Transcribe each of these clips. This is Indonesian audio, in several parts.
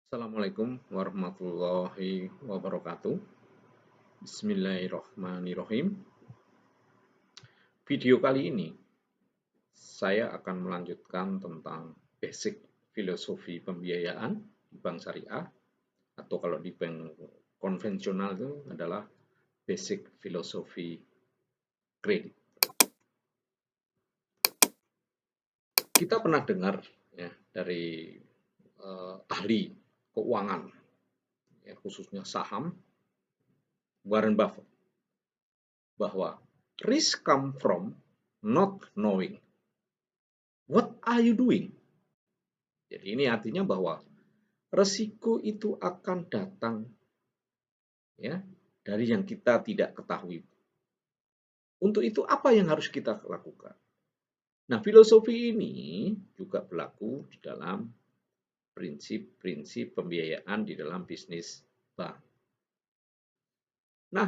Assalamualaikum warahmatullahi wabarakatuh. Bismillahirrahmanirrahim. Video kali ini saya akan melanjutkan tentang basic filosofi pembiayaan di bank syariah, atau kalau di bank konvensional itu adalah basic filosofi kredit. Kita pernah dengar ya dari ahli keuangan, ya, khususnya saham, Warren Buffett, bahwa risk come from not knowing what are you doing. Jadi ini artinya bahwa resiko itu akan datang ya dari yang kita tidak ketahui. Untuk itu apa yang harus kita lakukan? Nah, filosofi ini juga berlaku di dalam prinsip-prinsip pembiayaan di dalam bisnis bank. Nah,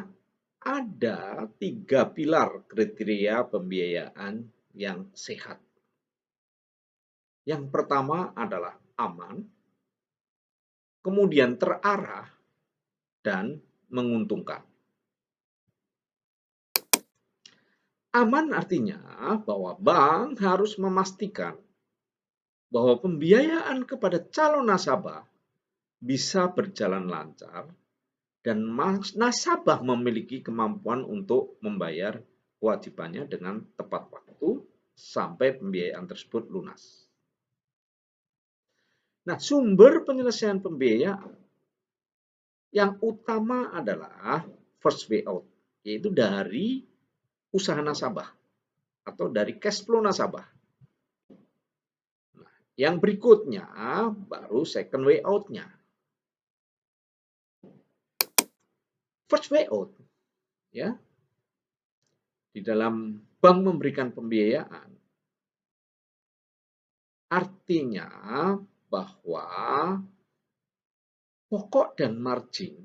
ada 3 pilar kriteria pembiayaan yang sehat. Yang pertama adalah aman, kemudian terarah, dan menguntungkan. Aman artinya bahwa bank harus memastikan bahwa pembiayaan kepada calon nasabah bisa berjalan lancar dan nasabah memiliki kemampuan untuk membayar kewajibannya dengan tepat waktu sampai pembiayaan tersebut lunas. Nah, sumber penyelesaian pembiayaan yang utama adalah first way out, yaitu dari usaha nasabah atau dari cash flow nasabah. Nah, yang berikutnya baru second way out-nya. First way out, ya, di dalam bank memberikan pembiayaan, artinya bahwa pokok dan margin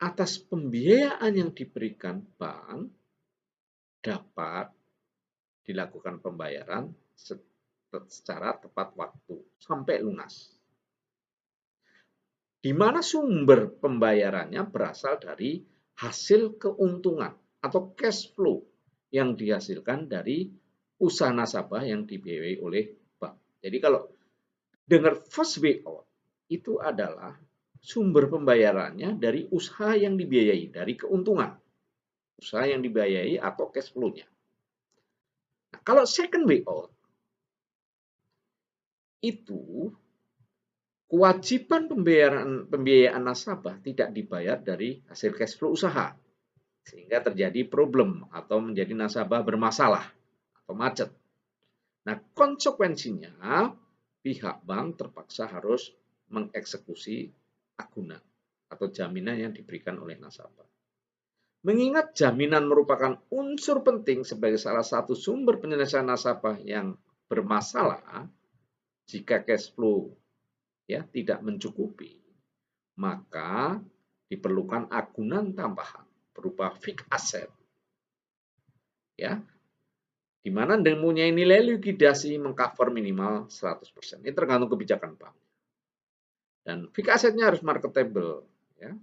atas pembiayaan yang diberikan bank dapat dilakukan pembayaran secara tepat waktu sampai lunas. Di mana sumber pembayarannya berasal dari hasil keuntungan atau cash flow yang dihasilkan dari usaha nasabah yang dibiayai oleh bank. Jadi kalau dengar first way out, itu adalah sumber pembayarannya dari usaha yang dibiayai, dari keuntungan usaha yang dibiayai atau cash flow-nya. Nah, kalau second way out, itu kewajiban pembiayaan nasabah tidak dibayar dari hasil cash flow usaha, sehingga terjadi problem atau menjadi nasabah bermasalah atau macet. Nah, konsekuensinya pihak bank terpaksa harus mengeksekusi agunan atau jaminan yang diberikan oleh nasabah. Mengingat jaminan merupakan unsur penting sebagai salah satu sumber penyelesaian nasabah yang bermasalah, jika cash flow ya tidak mencukupi, maka diperlukan agunan tambahan berupa fixed asset, ya, di mana mempunyai nilai likuidasi mengcover minimal 100%. Ini tergantung kebijakan bank. Dan fixed assetnya harus marketable, ya,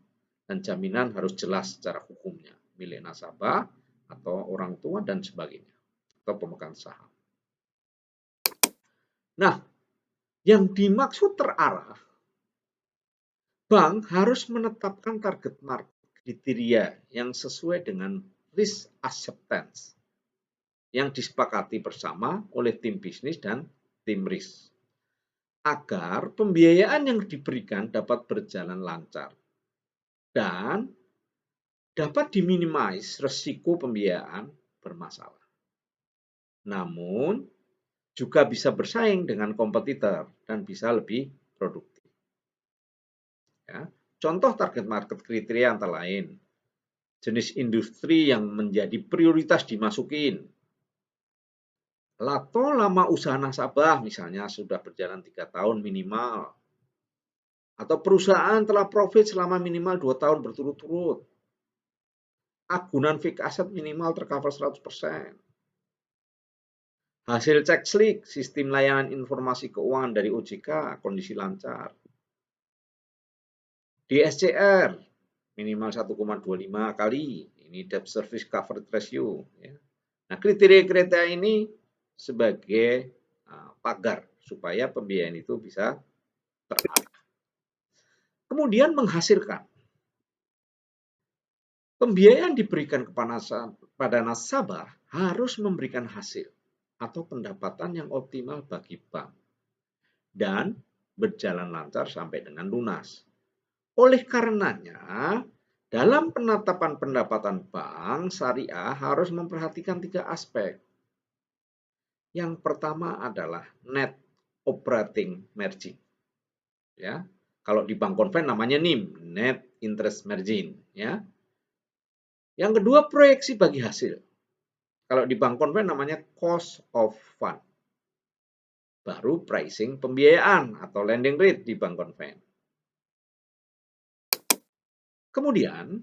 dan jaminan harus jelas secara hukumnya, milik nasabah atau orang tua dan sebagainya, atau pemegang saham. Nah, yang dimaksud terarah, bank harus menetapkan target market kriteria yang sesuai dengan risk acceptance yang disepakati bersama oleh tim bisnis dan tim risk, agar pembiayaan yang diberikan dapat berjalan lancar dan dapat diminimais risiko pembiayaan bermasalah. Namun, juga bisa bersaing dengan kompetitor dan bisa lebih produktif. Ya. Contoh target market kriteria antara lain, jenis industri yang menjadi prioritas dimasukin, atau lama usaha nasabah misalnya sudah berjalan 3 tahun minimal, atau perusahaan telah profit selama minimal 2 tahun berturut-turut, agunan fixed asset minimal tercover 100%, hasil cek slik sistem layanan informasi keuangan dari OJK kondisi lancar, DSCR minimal 1,25 kali. Ini debt service coverage ratio. Ya. Nah, kriteria-kriteria ini sebagai pagar supaya pembiayaan itu bisa terarah. Kemudian menghasilkan. Pembiayaan diberikan kepada nasabah harus memberikan hasil atau pendapatan yang optimal bagi bank dan berjalan lancar sampai dengan lunas. Oleh karenanya, dalam penetapan pendapatan bank syariah harus memperhatikan 3 aspek. Yang pertama adalah net operating margin. Ya. Kalau di bank konven namanya NIM, net interest margin, ya. Yang kedua proyeksi bagi hasil. Kalau di bank konven namanya cost of fund. Baru pricing pembiayaan atau lending rate di bank konven. Kemudian,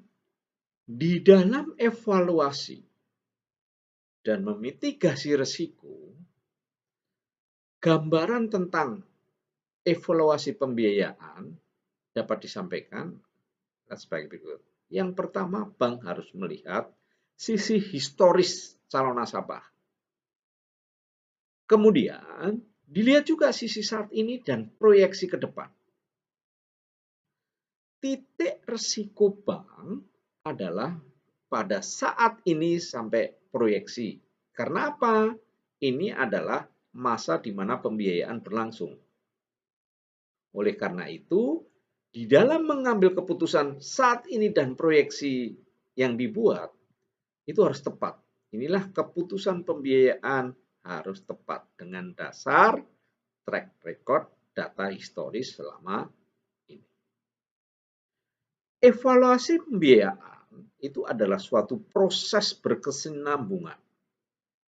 di dalam evaluasi dan memitigasi risiko, gambaran tentang evaluasi pembiayaan dapat disampaikan sebagai berikut. Yang pertama, bank harus melihat sisi historis calon nasabah. Kemudian, dilihat juga sisi saat ini dan proyeksi ke depan. Titik risiko bank adalah pada saat ini sampai proyeksi. Karena apa? Ini adalah masa di mana pembiayaan berlangsung. Oleh karena itu, di dalam mengambil keputusan saat ini dan proyeksi yang dibuat, itu harus tepat. Inilah keputusan pembiayaan harus tepat dengan dasar track record data historis selama ini. Evaluasi pembiayaan itu adalah suatu proses berkesinambungan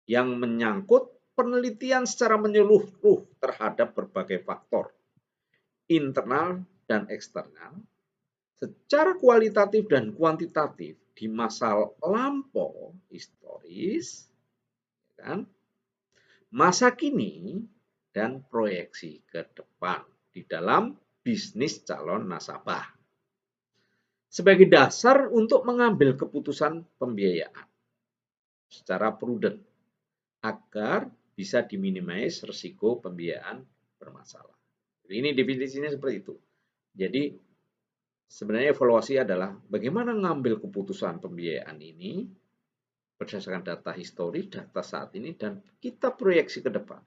yang menyangkut penelitian secara menyeluruh terhadap berbagai faktor internal dan eksternal secara kualitatif dan kuantitatif di masa lampau historis, kan? Masa kini dan proyeksi ke depan di dalam bisnis calon nasabah sebagai dasar untuk mengambil keputusan pembiayaan secara prudent agar bisa diminimais risiko pembiayaan bermasalah. Jadi ini definisinya seperti itu. Jadi sebenarnya evaluasi adalah bagaimana mengambil keputusan pembiayaan ini berdasarkan data histori, data saat ini, dan kita proyeksi ke depan.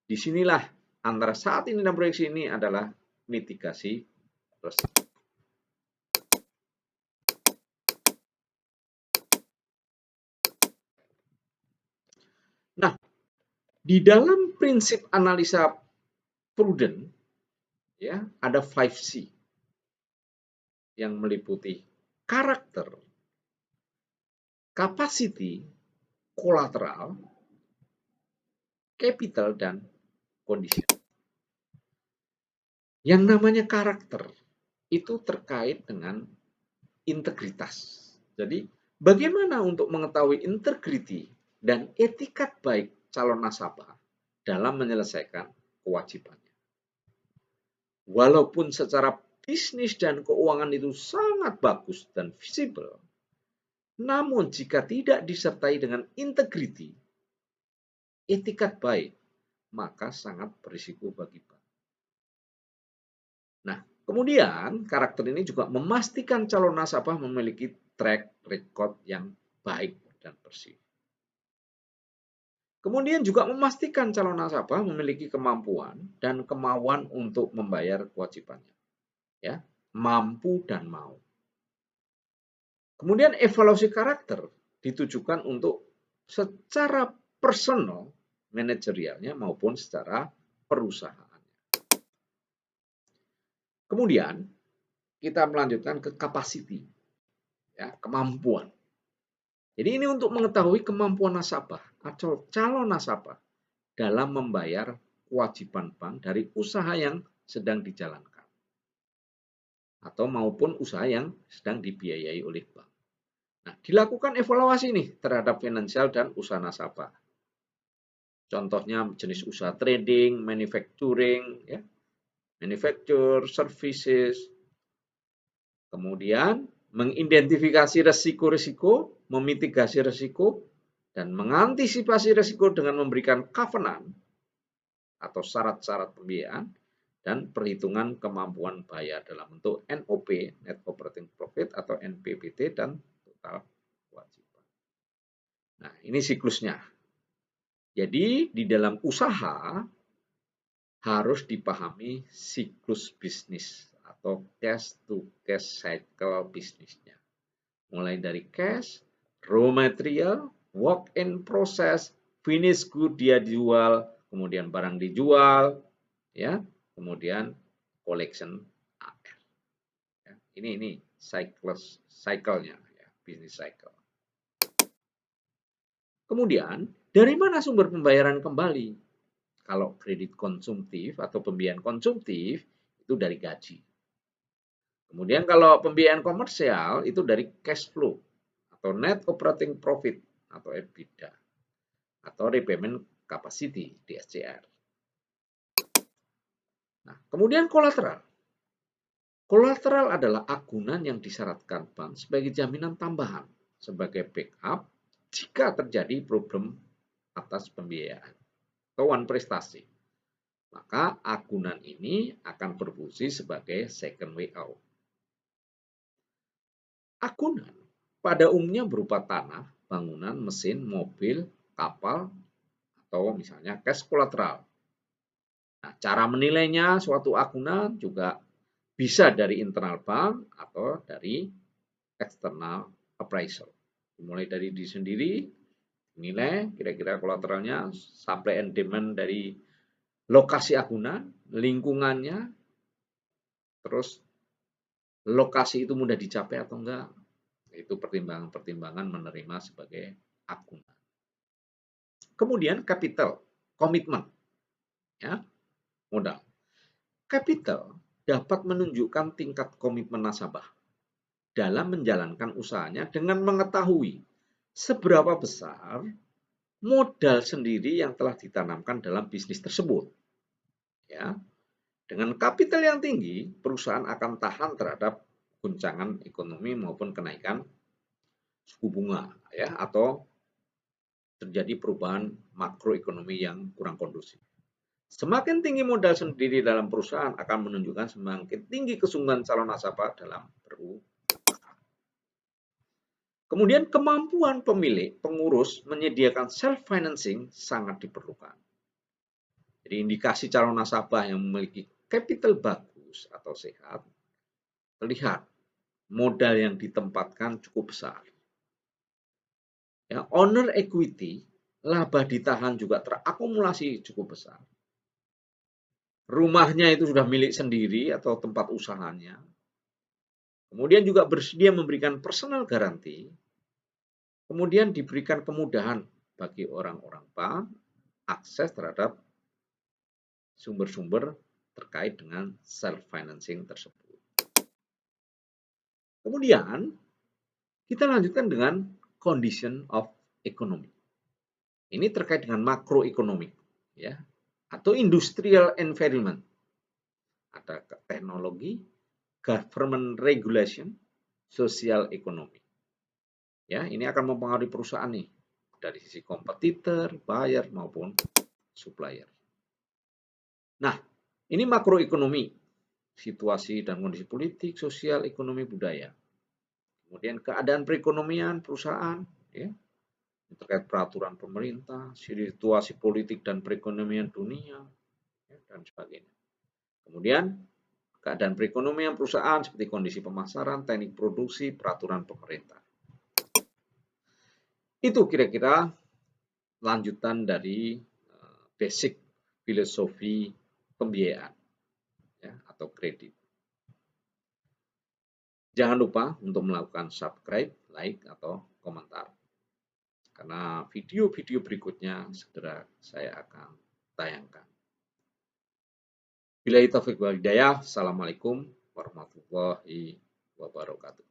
Disinilah antara saat ini dan proyeksi ini adalah mitigasi risiko. Nah, di dalam prinsip analisa prudent, ya, ada 5C yang meliputi karakter, capacity, collateral, capital, dan kondisi. Yang namanya karakter itu terkait dengan integritas. Jadi, bagaimana untuk mengetahui integriti dan etikat baik calon nasabah dalam menyelesaikan kewajibannya. Walaupun secara bisnis dan keuangan itu sangat bagus dan visible, namun jika tidak disertai dengan integriti, etikat baik, maka sangat berisiko bagi bank. Nah, kemudian karakter ini juga memastikan calon nasabah memiliki track record yang baik dan bersih. Kemudian juga memastikan calon nasabah memiliki kemampuan dan kemauan untuk membayar kewajibannya. Ya, mampu dan mau. Kemudian evaluasi karakter ditujukan untuk secara personal, manajerialnya maupun secara perusahaan. Kemudian kita melanjutkan ke capacity, ya, kemampuan. Jadi ini untuk mengetahui kemampuan nasabah atau calon nasabah dalam membayar kewajiban bank dari usaha yang sedang dijalankan atau maupun usaha yang sedang dibiayai oleh bank. Nah, dilakukan evaluasi nih terhadap finansial dan usaha nasabah. Contohnya jenis usaha trading, manufacturing, ya, manufacture, services, Kemudian mengidentifikasi risiko-risiko, memitigasi risiko, dan mengantisipasi risiko dengan memberikan covenant atau syarat-syarat pembiayaan dan perhitungan kemampuan bayar dalam bentuk NOP, Net Operating Profit, atau NPBT, dan total kewajiban. Nah, ini siklusnya. Jadi, di dalam usaha harus dipahami siklus bisnis atau cash to cash cycle bisnisnya. Mulai dari cash, raw material, work in process, finish good dia dijual, kemudian barang dijual, ya, kemudian collection AR. Ya, ini cycle-nya, ya, bisnis cycle. Kemudian dari mana sumber pembayaran kembali? Kalau kredit konsumtif atau pembiayaan konsumtif itu dari gaji. Kemudian kalau pembiayaan komersial itu dari cash flow atau net operating profit atau EBITDA atau repayment capacity DSCR. Nah, kemudian kolateral. Kolateral adalah agunan yang disyaratkan bank sebagai jaminan tambahan sebagai backup jika terjadi problem atas pembiayaan atau prestasi. Maka agunan ini akan berfungsi sebagai second way out. Agunan pada umumnya berupa tanah, bangunan, mesin, mobil, kapal, atau misalnya cash collateral. Nah, cara menilainya suatu agunan juga bisa dari internal bank atau dari external appraisal. Mulai dari diri sendiri, nilai kira-kira kolateralnya, supply and demand dari lokasi agunan, lingkungannya, terus lokasi itu mudah dicapai atau enggak. Itu pertimbangan-pertimbangan menerima sebagai agunan. Kemudian capital, komitmen, ya, modal. Capital dapat menunjukkan tingkat komitmen nasabah dalam menjalankan usahanya dengan mengetahui seberapa besar modal sendiri yang telah ditanamkan dalam bisnis tersebut. Ya, dengan kapital yang tinggi, perusahaan akan tahan terhadap guncangan ekonomi maupun kenaikan suku bunga, ya, atau terjadi perubahan makroekonomi yang kurang kondusif. Semakin tinggi modal sendiri dalam perusahaan akan menunjukkan semakin tinggi kesungguhan calon nasabah dalam berusaha. Kemudian kemampuan pemilik, pengurus menyediakan self-financing sangat diperlukan. Jadi indikasi calon nasabah yang memiliki capital bagus atau sehat, terlihat modal yang ditempatkan cukup besar. Ya, owner equity, laba ditahan juga terakumulasi cukup besar. Rumahnya itu sudah milik sendiri atau tempat usahanya. Kemudian juga bersedia memberikan personal garansi. Kemudian diberikan kemudahan bagi orang-orang bank akses terhadap sumber-sumber terkait dengan self-financing tersebut. Kemudian kita lanjutkan dengan condition of economy. Ini terkait dengan makroekonomi, ya, atau industrial environment. Ada teknologi, government regulation, social economy. Ya, ini akan mempengaruhi perusahaan nih dari sisi kompetitor, buyer maupun supplier. Nah, ini makroekonomi, situasi dan kondisi politik, sosial, ekonomi, budaya. Kemudian keadaan perekonomian perusahaan, ya, terkait peraturan pemerintah, situasi politik dan perekonomian dunia, ya, dan sebagainya. Kemudian keadaan perekonomian perusahaan seperti kondisi pemasaran, teknik produksi, peraturan pemerintah. Itu kira-kira lanjutan dari basic filosofi pembiayaan, ya, atau kredit. Jangan lupa untuk melakukan subscribe, like, atau komentar. Karena video-video berikutnya segera saya akan tayangkan. Billahi taufiq wal hidayah. Assalamualaikum warahmatullahi wabarakatuh.